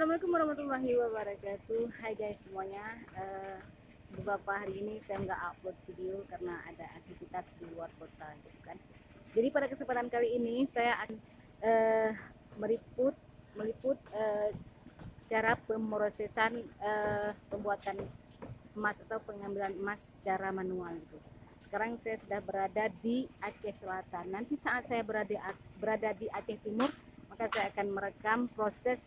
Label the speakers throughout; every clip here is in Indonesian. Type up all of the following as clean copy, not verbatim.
Speaker 1: Assalamualaikum warahmatullahi wabarakatuh. Hai guys semuanya. Beberapa hari ini saya nggak upload video karena ada aktivitas di luar kota gitu kan. Jadi pada kesempatan kali ini saya akan meliput cara pemrosesan pembuatan emas atau pengambilan emas secara manual gitu. Sekarang saya sudah berada di Aceh Selatan. Nanti saat saya berada di Aceh Timur, maka saya akan merekam proses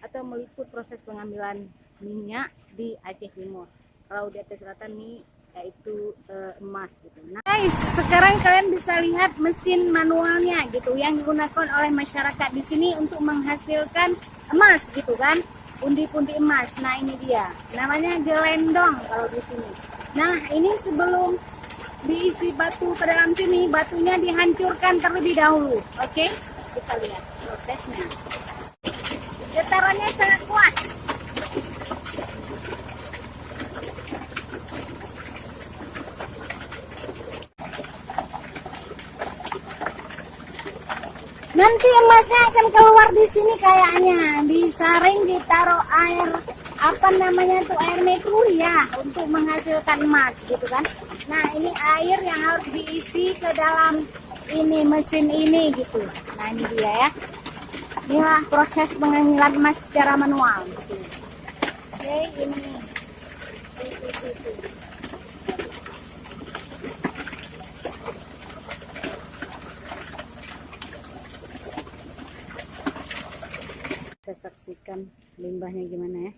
Speaker 1: atau meliput proses pengambilan minyak di Aceh Timur. Kalau di Aceh Selatan ini yaitu emas gitu. Nah, guys, sekarang kalian bisa lihat mesin manualnya gitu yang digunakan oleh masyarakat di sini untuk menghasilkan emas gitu kan, pundi-pundi emas. Nah, ini dia. Namanya gelendong kalau di sini. Nah, ini sebelum diisi batu ke dalam sini, batunya dihancurkan terlebih dahulu. Oke? Kita lihat prosesnya. Getarannya sangat kuat. Nanti emasnya akan keluar di sini kayaknya, disaring, ditaruh air apa namanya tuh, air merkuri ya, untuk menghasilkan emas gitu kan. Nah, ini air yang harus diisi ke dalam ini mesin ini gitu. Nah, ini dia ya. Inilah proses pengambilan emas secara manual gitu. Oke, ini. Saya saksikan limbahnya gimana ya.